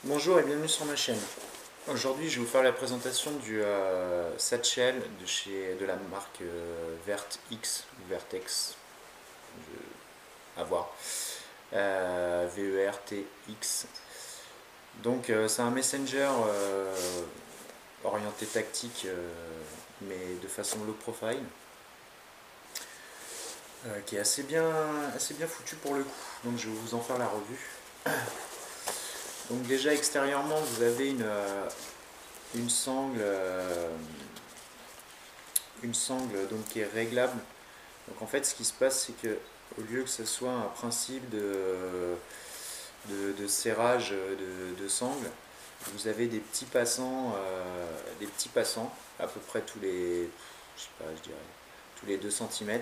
Bonjour et bienvenue sur ma chaîne. Aujourd'hui, je vais vous faire la présentation du satchel de la marque VertX ou Vertex, à voir, VERTX. Donc, c'est un messenger orienté tactique, mais de façon low profile, qui est assez bien foutu pour le coup. Donc, je vais vous en faire la revue. Donc déjà extérieurement vous avez une sangle donc, qui est réglable. Donc en fait ce qui se passe c'est que au lieu que ce soit un principe de serrage de sangle, vous avez des petits passants à peu près je sais pas, je dirais, tous les 2 cm.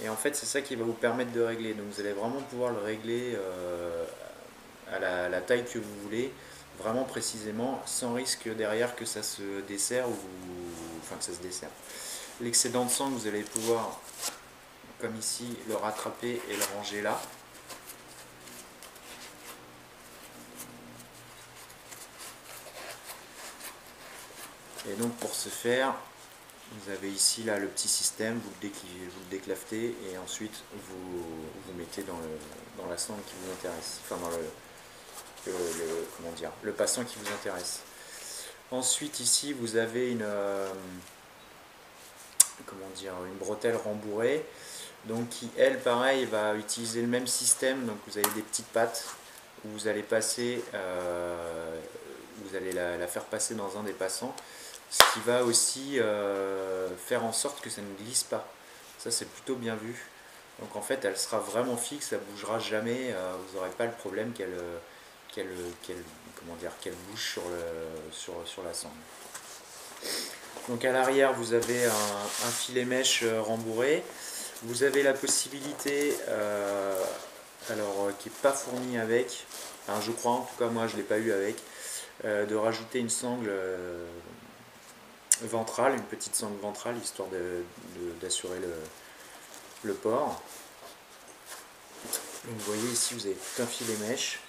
Et en fait c'est ça qui va vous permettre de régler. Donc vous allez vraiment pouvoir le régler à la taille que vous voulez, vraiment précisément, sans risque derrière que ça se dessert ou enfin que ça se dessert. L'excédent de sang, vous allez pouvoir, comme ici, le rattraper et le ranger là. Et donc pour ce faire, vous avez ici là le petit système, vous le déclavetez et ensuite vous mettez dans la sangle qui vous intéresse, enfin dans comment dire, le passant qui vous intéresse. Ensuite ici vous avez comment dire, une bretelle rembourrée, donc qui elle pareil va utiliser le même système. Donc vous avez des petites pattes où vous allez passer, vous allez la faire passer dans un des passants, ce qui va aussi faire en sorte que ça ne glisse pas. Ça c'est plutôt bien vu. Donc en fait elle sera vraiment fixe, elle bougera jamais, vous n'aurez pas le problème qu'elle comment dire, qu'elle bouge sur la sangle. Donc à l'arrière vous avez un filet mèche rembourré. Vous avez la possibilité, qui n'est pas fournie avec, enfin, je crois, en tout cas moi je ne l'ai pas eu avec, de rajouter une sangle ventrale, une petite sangle ventrale, histoire d'assurer le port. Donc vous voyez ici vous avez tout un filet mèche.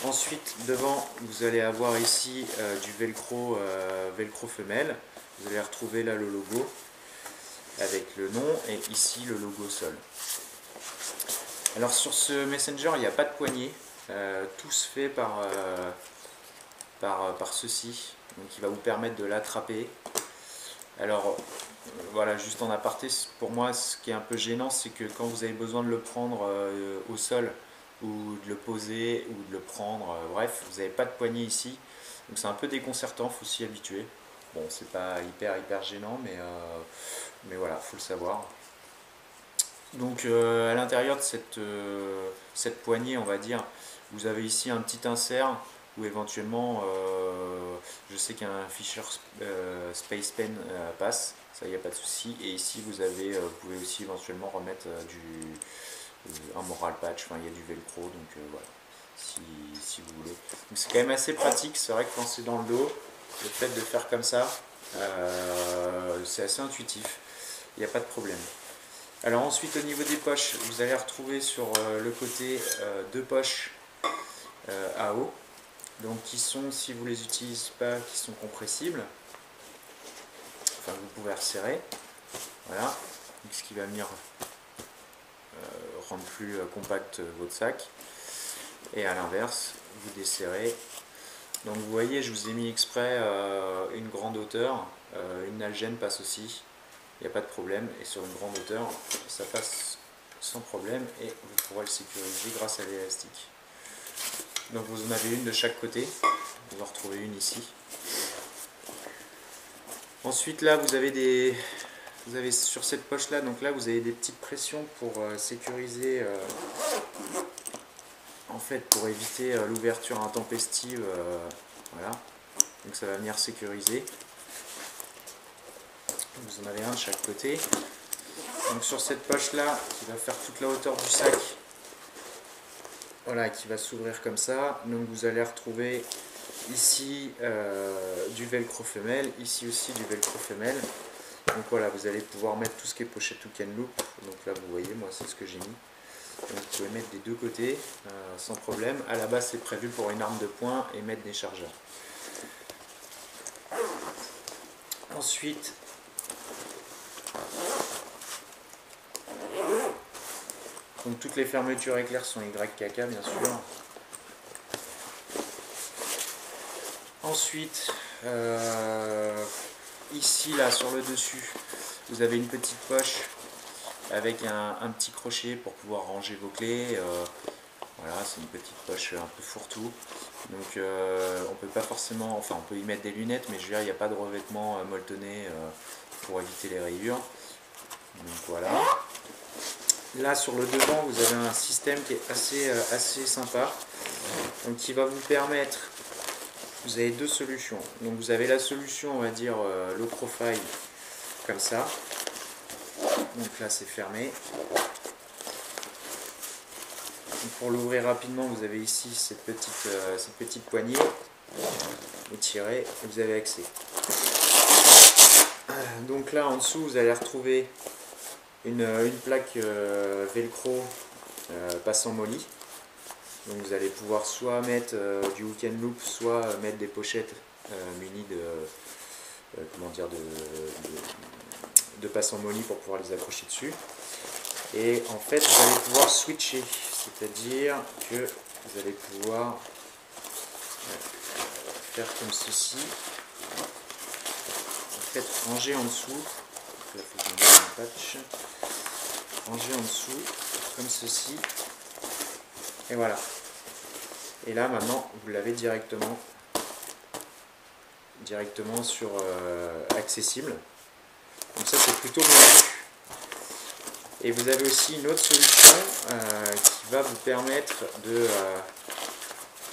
Ensuite devant vous allez avoir ici du velcro, velcro femelle. Vous allez retrouver là le logo avec le nom et ici le logo sol. Alors sur ce Messenger il n'y a pas de poignée, tout se fait par ceci, donc qui va vous permettre de l'attraper. Alors voilà, juste en aparté, pour moi ce qui est un peu gênant c'est que quand vous avez besoin de le prendre au sol ou de le poser ou de le prendre, bref, vous n'avez pas de poignée ici, donc c'est un peu déconcertant, il faut s'y habituer. Bon, c'est pas hyper gênant, mais voilà, faut le savoir. Donc à l'intérieur de cette poignée, on va dire, vous avez ici un petit insert où éventuellement, je sais qu'un Fisher Space Pen passe, ça il n'y a pas de souci. Et ici vous pouvez aussi éventuellement remettre un moral patch, enfin il y a du velcro, donc voilà, si vous voulez. Donc c'est quand même assez pratique, c'est vrai que quand c'est dans le dos, le fait de faire comme ça, c'est assez intuitif, il n'y a pas de problème. Alors ensuite au niveau des poches, vous allez retrouver sur le côté deux poches à eau, donc qui sont, si vous les utilisez pas, qui sont compressibles. Enfin vous pouvez resserrer, voilà, donc, ce qui va venir rendre plus compact votre sac. Et à l'inverse, vous desserrez. Donc vous voyez, je vous ai mis exprès une grande hauteur, une algène passe aussi, il n'y a pas de problème, et sur une grande hauteur ça passe sans problème et vous pourrez le sécuriser grâce à l'élastique. Donc vous en avez une de chaque côté, vous en retrouvez une ici. Ensuite là vous avez sur cette poche là, donc là vous avez des petites pressions pour sécuriser, en fait pour éviter l'ouverture intempestive, voilà, donc ça va venir sécuriser. Vous en avez un de chaque côté. Donc sur cette poche là qui va faire toute la hauteur du sac, voilà, qui va s'ouvrir comme ça, donc vous allez retrouver ici du velcro femelle, ici aussi du velcro femelle. Donc voilà, vous allez pouvoir mettre tout ce qui est pochette ou can loop. Donc là vous voyez, moi c'est ce que j'ai mis. Donc, vous pouvez mettre des deux côtés sans problème. À la base, c'est prévu pour une arme de poing et mettre des chargeurs. Ensuite, donc toutes les fermetures éclairs sont YKK bien sûr. Ensuite, ici là sur le dessus, vous avez une petite poche avec un petit crochet pour pouvoir ranger vos clés. Voilà, c'est une petite poche un peu fourre-tout. Donc on peut pas forcément, enfin on peut y mettre des lunettes, mais je veux dire, il n'y a pas de revêtement molletonné pour éviter les rayures. Donc voilà. Là sur le devant, vous avez un système qui est assez sympa. Donc qui va vous permettre, vous avez deux solutions. Donc vous avez la solution, on va dire low profile, comme ça. Donc là c'est fermé. Donc pour l'ouvrir rapidement, vous avez ici cette petite poignée. Vous tirez et vous avez accès. Donc là en dessous, vous allez retrouver une plaque velcro passant molly. Donc vous allez pouvoir soit mettre du hook and loop, soit mettre des pochettes munies de passant molly pour pouvoir les accrocher dessus. Et en fait, vous allez pouvoir switcher, c'est-à-dire que vous allez pouvoir faire comme ceci. En fait, ranger en dessous. Là, faut que je mette un patch. Ranger en dessous, comme ceci. Et voilà. Et là, maintenant, vous l'avez directement sur accessible. Donc ça, c'est plutôt bien vu. Et vous avez aussi une autre solution qui va vous permettre de...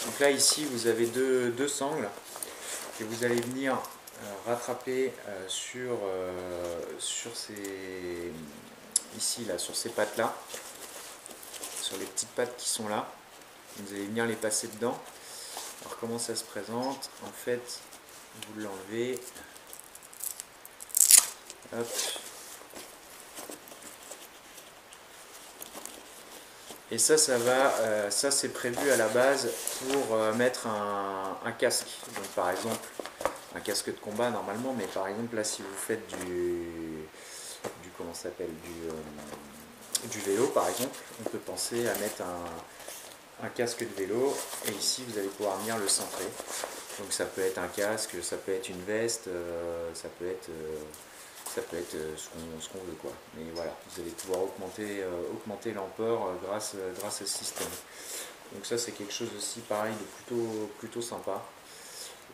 donc là, ici, vous avez deux sangles et vous allez venir rattraper sur ces... ici, là, sur ces pattes-là, sur les petites pattes qui sont là. Vous allez venir les passer dedans. Alors, comment ça se présente? En fait, vous l'enlevez. Hop. Et ça va, ça c'est prévu à la base pour mettre un casque. Donc par exemple, un casque de combat normalement, mais par exemple là si vous faites comment ça s'appelle, du vélo par exemple, on peut penser à mettre un casque de vélo et ici vous allez pouvoir venir le centrer. Donc ça peut être un casque, ça peut être une veste, ça peut être ce qu'on veut quoi. Mais voilà, vous allez pouvoir augmenter l'amport grâce à ce système. Donc ça c'est quelque chose aussi pareil de plutôt sympa.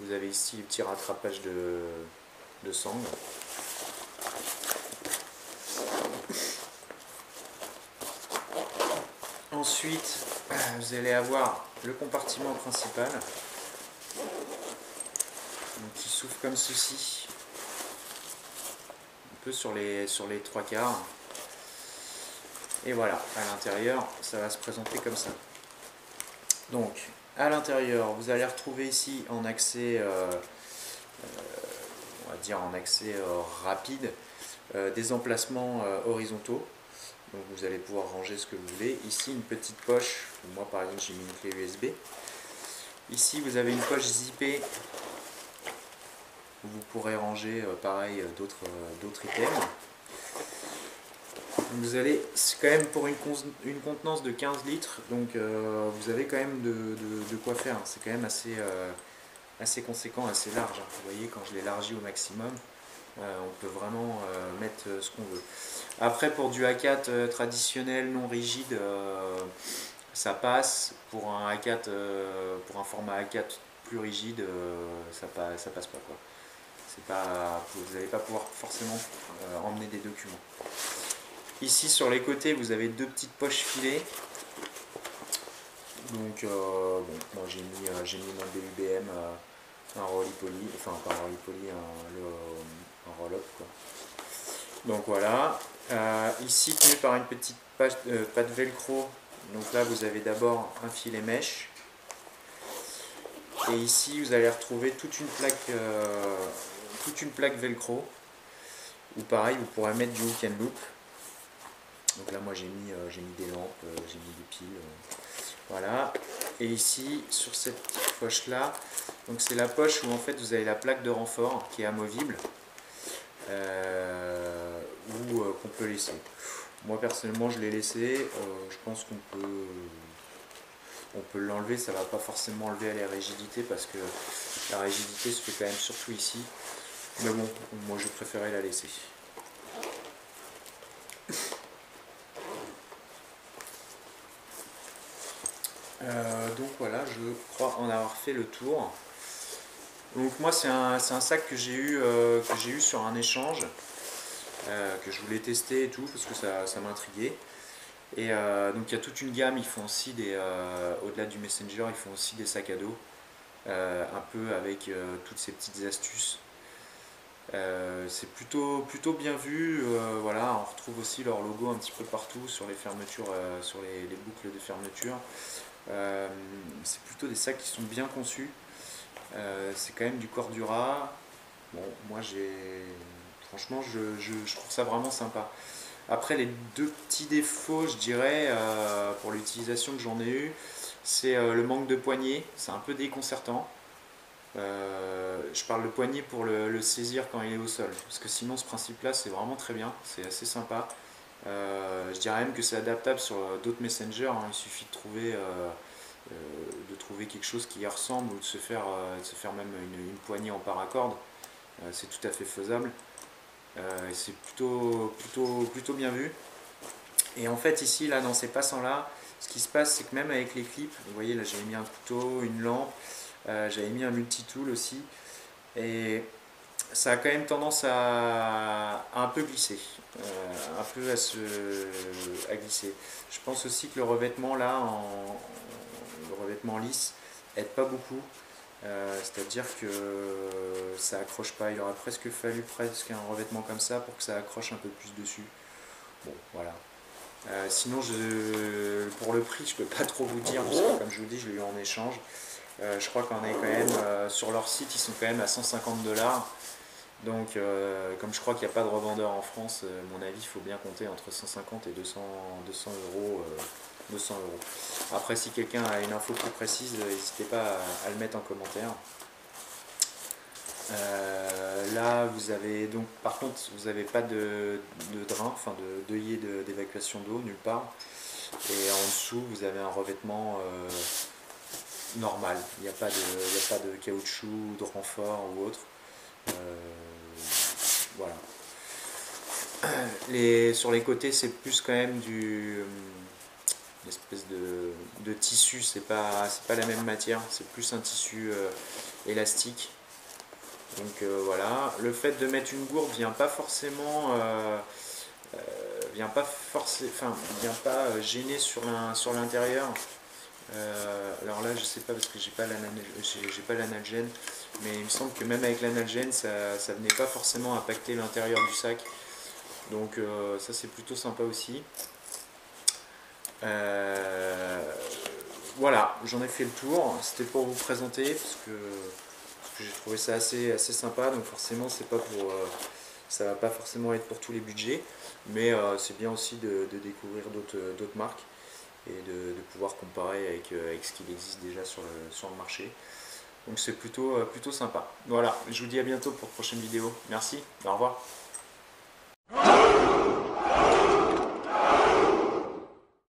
Vous avez ici le petit rattrapage de sangle. Ensuite, vous allez avoir le compartiment principal donc, qui s'ouvre comme ceci. Sur les trois quarts. Et voilà, à l'intérieur, ça va se présenter comme ça. Donc, à l'intérieur, vous allez retrouver ici en accès, on va dire en accès rapide, des emplacements horizontaux. Donc, vous allez pouvoir ranger ce que vous voulez. Ici, une petite poche. Moi, par exemple, j'ai mis une clé USB. Ici, vous avez une poche zippée. Vous pourrez ranger pareil d'autres items. Vous allez, c'est quand même pour une contenance de 15 litres, donc vous avez quand même de quoi faire. C'est quand même assez conséquent, assez large. Vous voyez, quand je l'élargis au maximum, on peut vraiment mettre ce qu'on veut. Après, pour du A4 traditionnel, non rigide, ça passe. Pour un A4, pour un format A4 plus rigide, ça passe pas quoi. Vous n'allez pas pouvoir forcément emmener des documents. Ici sur les côtés vous avez deux petites poches filées. Donc bon, moi j'ai mis mon BUBM, un roly-poly, enfin pas un roly-poly, un roll-up quoi. Donc voilà. Ici tenu par une petite patte velcro. Donc là vous avez d'abord un filet mèche. Et ici vous allez retrouver toute une plaque velcro où pareil vous pourrez mettre du hook and loop Donc là moi j'ai mis des lampes, j'ai mis des piles, voilà. Et ici sur cette petite poche là, donc c'est la poche où en fait vous avez la plaque de renfort qui est amovible, ou qu'on peut laisser. Moi personnellement je l'ai laissé, je pense on peut l'enlever, ça va pas forcément enlever la rigidité parce que la rigidité se fait quand même surtout ici. Mais bon, moi je préférais la laisser. Donc voilà, je crois en avoir fait le tour. Donc moi c'est un sac que j'ai eu sur un échange, que je voulais tester et tout parce que ça m'intriguait. Et donc il y a toute une gamme, ils font aussi au-delà du Messenger, ils font aussi des sacs à dos, un peu avec toutes ces petites astuces. C'est plutôt bien vu, voilà, on retrouve aussi leur logo un petit peu partout sur les fermetures, sur les boucles de fermeture. C'est plutôt des sacs qui sont bien conçus. C'est quand même du Cordura. Bon, moi franchement, je trouve ça vraiment sympa. Après, les deux petits défauts, je dirais, pour l'utilisation que j'en ai eu, c'est le manque de poignée. C'est un peu déconcertant. Je parle de poignée pour le saisir quand il est au sol. Parce que sinon, ce principe-là, c'est vraiment très bien. C'est assez sympa. Je dirais même que c'est adaptable sur d'autres messengers. Hein. Il suffit de trouver quelque chose qui y ressemble ou de se faire même une poignée en paracorde. C'est tout à fait faisable. C'est plutôt bien vu. Et en fait ici, là, dans ces passants-là, ce qui se passe, c'est que même avec les clips, vous voyez là j'avais mis un couteau, une lampe, j'avais mis un multitool aussi, et ça a quand même tendance à un peu glisser, un peu à glisser. Je pense aussi que le revêtement là, le revêtement lisse, aide pas beaucoup. C'est-à-dire que ça accroche pas, il aurait presque fallu un revêtement comme ça pour que ça accroche un peu plus dessus. Bon, voilà. Sinon, pour le prix, je peux pas trop vous dire, parce que comme je vous dis, je l'ai eu en échange. Je crois qu'on est quand même, sur leur site, ils sont quand même à 150 $. Donc, comme je crois qu'il n'y a pas de revendeur en France, à mon avis, il faut bien compter entre 150 et 200 euros. 200 euros. Après, si quelqu'un a une info plus précise, n'hésitez pas à le mettre en commentaire. Là, vous avez donc, par contre, vous n'avez pas de drain, enfin d'œillet d'évacuation d'eau nulle part. Et en dessous, vous avez un revêtement normal. Il n'y a pas de caoutchouc, de renfort ou autre. Voilà. Sur les côtés, c'est plus quand même une espèce de tissu, c'est pas la même matière, c'est plus un tissu élastique. Donc voilà, le fait de mettre une gourde vient pas forcément vient pas gêner sur l'intérieur. Alors là je sais pas parce que j'ai pas l'analgène, mais il me semble que même avec l'analgène ça venait pas forcément impacter l'intérieur du sac. Donc ça c'est plutôt sympa aussi. Voilà, j'en ai fait le tour, c'était pour vous présenter parce que j'ai trouvé ça assez sympa, donc forcément ça va pas forcément être pour tous les budgets, mais c'est bien aussi de découvrir d'autres marques et de pouvoir comparer avec ce qu'il existe déjà sur le marché. Donc c'est plutôt sympa. Voilà, je vous dis à bientôt pour de prochaines vidéos. Merci, au revoir.